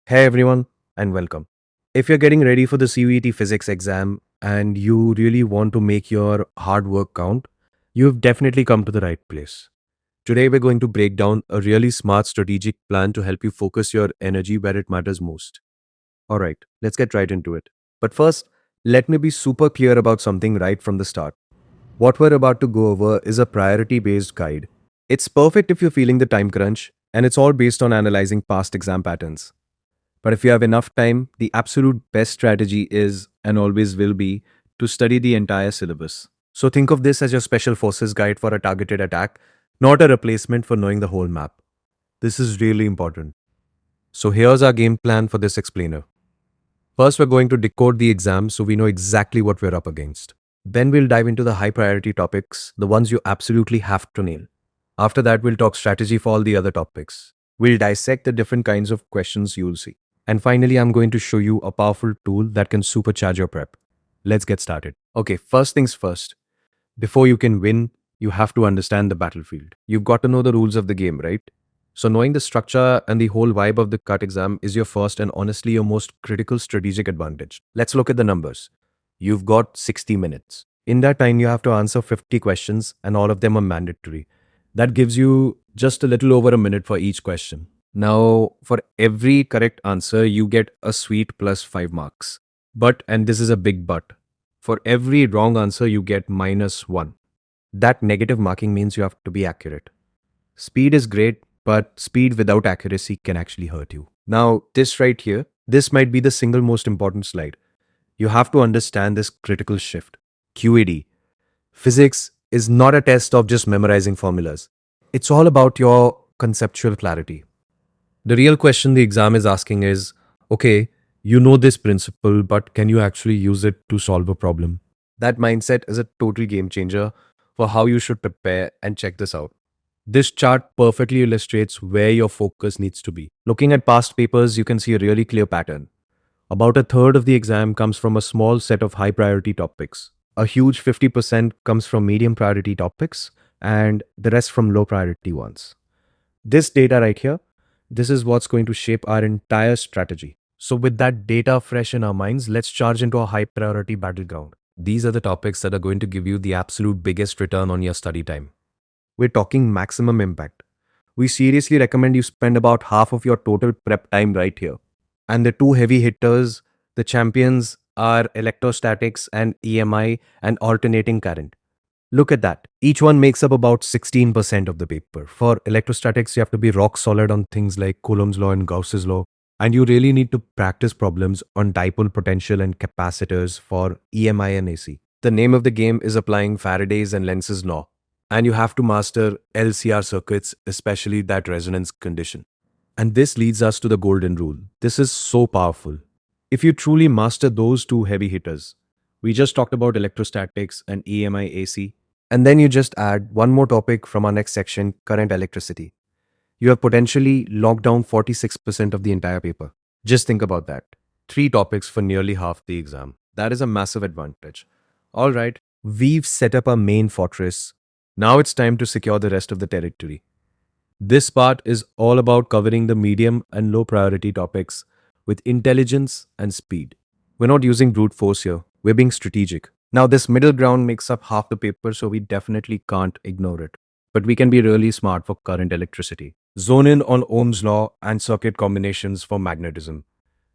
Hey everyone, and welcome. If you're getting ready for the CUET physics exam and you really want to make your hard work count, you've definitely come to the right place. Today, we're going to break down a really smart strategic plan to help you focus your energy where it matters most. All right, let's get right into it. But first, let me be super clear about something right from the start. What we're about to go over is a priority based guide. It's perfect if you're feeling the time crunch, and it's all based on analyzing past exam patterns. But if you have enough time, the absolute best strategy is, and always will be, to study the entire syllabus. So think of this as your special forces guide for a targeted attack, not a replacement for knowing the whole map. This is really important. So here's our game plan for this explainer. First, we're going to decode the exam so we know exactly what we're up against. Then we'll dive into the high priority topics, the ones you absolutely have to nail. After that, we'll talk strategy for all the other topics. We'll dissect the different kinds of questions you'll see. And finally, I'm going to show you a powerful tool that can supercharge your prep. Let's get started. Okay, first things first. Before you can win, you have to understand the battlefield. You've got to know the rules of the game, right? So, knowing the structure and the whole vibe of the cut exam is your first and honestly your most critical strategic advantage. Let's look at the numbers. You've got 60 minutes. In that time, you have to answer 50 questions, and all of them are mandatory. That gives you just a little over a minute for each question. Now, for every correct answer, you get a sweet plus 5 marks. But, and this is a big but, for every wrong answer, you get minus 1. That negative marking means you have to be accurate. Speed is great, but speed without accuracy can actually hurt you. Now, this right here, this might be the single most important slide. You have to understand this critical shift. QED. Physics is not a test of just memorizing formulas. It's all about your conceptual clarity. The real question the exam is asking is, okay, you know this principle, but can you actually use it to solve a problem? That mindset is a total game changer for how you should prepare, and check this out. This chart perfectly illustrates where your focus needs to be. Looking at past papers, you can see a really clear pattern. About a third of the exam comes from a small set of high priority topics. A huge 50% comes from medium priority topics, and the rest from low priority ones. This data right here, this is what's going to shape our entire strategy. So, with that data fresh in our minds, let's charge into a high priority battleground. These are the topics that are going to give you the absolute biggest return on your study time. We're talking maximum impact. We seriously recommend you spend about half of your total prep time right here. And the two heavy hitters, the champions, are electrostatics and EMI and alternating current. Look at that. Each one makes up about 16% of the paper. For electrostatics, you have to be rock solid on things like Coulomb's law and Gauss's law. And you really need to practice problems on dipole potential and capacitors for EMI and AC. The name of the game is applying Faraday's and Lenz's law. And you have to master LCR circuits, especially that resonance condition. And this leads us to the golden rule. This is so powerful. If you truly master those two heavy hitters, we just talked about electrostatics and EMI AC, and then you just add one more topic from our next section, current electricity. You have potentially locked down 46% of the entire paper. Just think about that. 3 topics for nearly half the exam. That is a massive advantage. All right, we've set up our main fortress. Now it's time to secure the rest of the territory. This part is all about covering the medium and low priority topics with intelligence and speed. We're not using brute force here, we're being strategic. Now, this middle ground makes up half the paper, so we definitely can't ignore it. But we can be really smart for current electricity. Zone in on Ohm's law and circuit combinations for magnetism.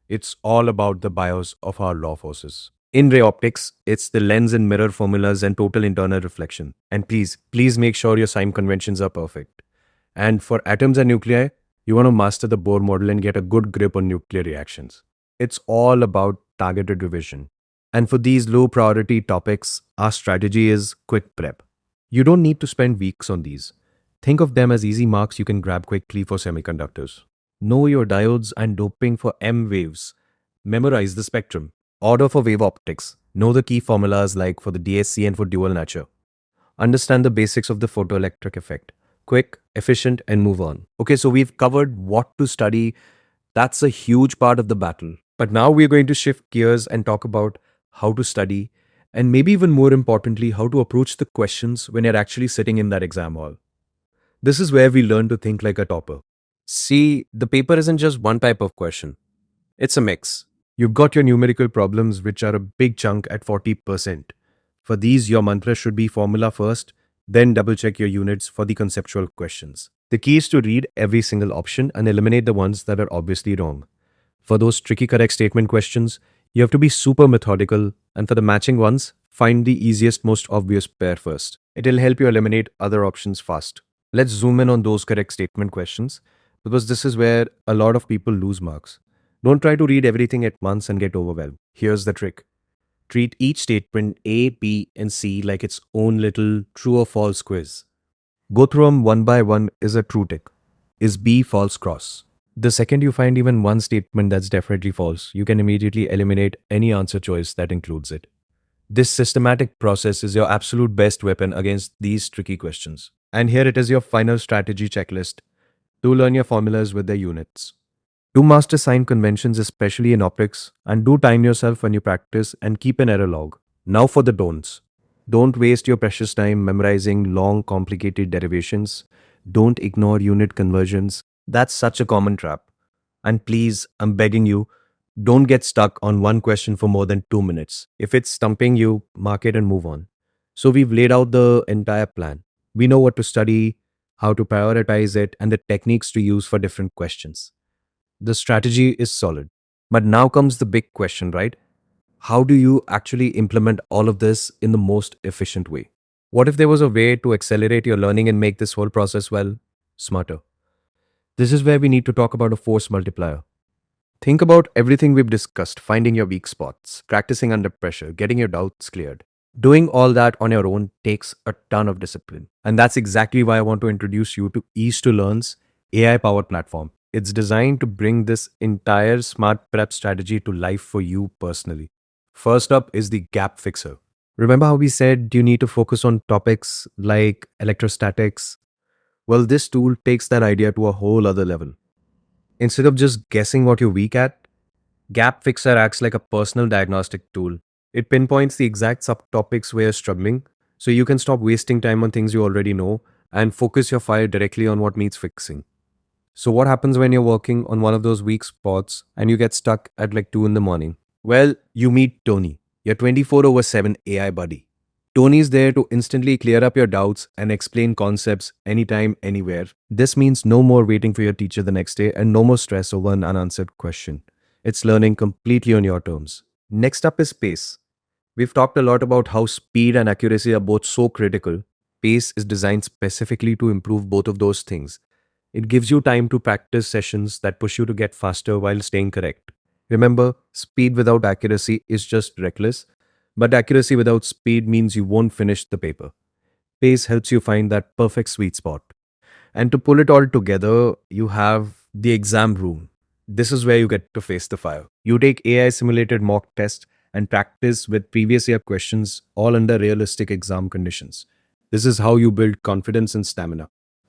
It's all about the bios of our law forces. In ray optics, it's the lens and mirror formulas and total internal reflection. And please make sure your sign conventions are perfect. And for atoms and nuclei, you want to master the Bohr model and get a good grip on nuclear reactions. It's all about targeted revision. And for these low priority topics, our strategy is quick prep. You don't need to spend weeks on these. Think of them as easy marks you can grab quickly for semiconductors. Know your diodes and doping for M waves. Memorize the spectrum. Order for wave optics. Know the key formulas like for the DSC and for dual nature. Understand the basics of the photoelectric effect. Quick, efficient, and move on. Okay, so we've covered what to study. That's a huge part of the battle. But now we're going to shift gears and talk about how to study, and maybe even more importantly, how to approach the questions when you're actually sitting in that exam hall. This is where we learn to think like a topper. See, the paper isn't just one type of question. It's a mix. You've got your numerical problems, which are a big chunk at 40%. For these, your mantra should be formula first, then double check your units for the conceptual questions. The key is to read every single option and eliminate the ones that are obviously wrong. For those tricky correct statement questions, you have to be super methodical, and for the matching ones, find the easiest, most obvious pair first. It'll help you eliminate other options fast. Let's zoom in on those correct statement questions because this is where a lot of people lose marks. Don't try to read everything at once and get overwhelmed. Here's the trick. Treat each statement A, B, and C like its own little true or false quiz. Go through them one by one. Is a true tick? Is B false cross? The second you find even one statement that's definitely false, you can immediately eliminate any answer choice that includes it. This systematic process is your absolute best weapon against these tricky questions. And here it is your final strategy checklist to learn your formulas with their units. Do master sign conventions, especially in optics, and do time yourself when you practice and keep an error log. Now for the don'ts. Don't waste your precious time memorizing long, complicated derivations. Don't ignore unit conversions. That's such a common trap. And please, I'm begging you, don't get stuck on one question for more than 2 minutes. If it's stumping you, mark it and move on. So we've laid out the entire plan. We know what to study, how to prioritize it, and the techniques to use for different questions. The strategy is solid. But now comes the big question, right? How do you actually implement all of this in the most efficient way? What if there was a way to accelerate your learning and make this whole process, well, smarter? This is where we need to talk about a force multiplier. Think about everything we've discussed: finding your weak spots, practicing under pressure, getting your doubts cleared. Doing all that on your own takes a ton of discipline. And that's exactly why I want to introduce you to Ease to Learn's AI powered platform. It's designed to bring this entire smart prep strategy to life for you personally. First up is the gap fixer. Remember how we said you need to focus on topics like electrostatics? Well, this tool takes that idea to a whole other level. Instead of just guessing what you're weak at, Gap Fixer acts like a personal diagnostic tool. It pinpoints the exact subtopics where you're struggling, so you can stop wasting time on things you already know and focus your fire directly on what needs fixing. So, what happens when you're working on one of those weak spots and you get stuck at like 2 in the morning? Well, you meet Tony, your 24/7 AI buddy. Tony's there to instantly clear up your doubts and explain concepts anytime, anywhere. This means no more waiting for your teacher the next day and no more stress over an unanswered question. It's learning completely on your terms. Next up is pace. We've talked a lot about how speed and accuracy are both so critical. Pace is designed specifically to improve both of those things. It gives you time to practice sessions that push you to get faster while staying correct. Remember, speed without accuracy is just reckless, but accuracy without speed means you won't finish the paper. Pace helps you find that perfect sweet spot. And to pull it all together, you have the exam room. This is where you get to face the fire. You take AI simulated mock tests and practice with previous year questions, all under realistic exam conditions. This is how you build confidence and stamina.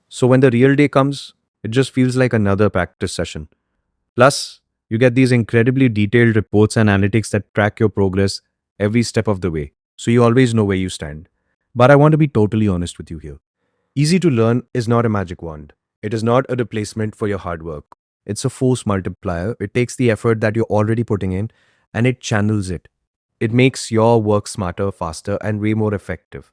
So when the real day comes, it just feels like another practice session. Plus, you get these incredibly detailed reports and analytics that track your progress every step of the way, so you always know where you stand. But I want to be totally honest with you here. Easy to learn is not a magic wand. It is not a replacement for your hard work. It's a force multiplier. It takes the effort that you're already putting in and it channels it. It makes your work smarter, faster, and way more effective.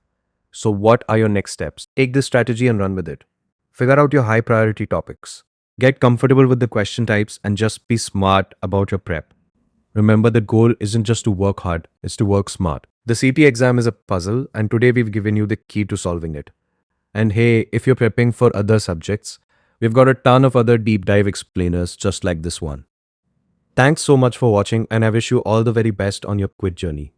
So, what are your next steps? Take this strategy and run with it. Figure out your high priority topics. Get comfortable with the question types and just be smart about your prep. Remember, the goal isn't just to work hard, it's to work smart. The CT exam is a puzzle, and today we've given you the key to solving it. And hey, if you're prepping for other subjects, we've got a ton of other deep dive explainers just like this one. Thanks so much for watching, and I wish you all the very best on your quit journey.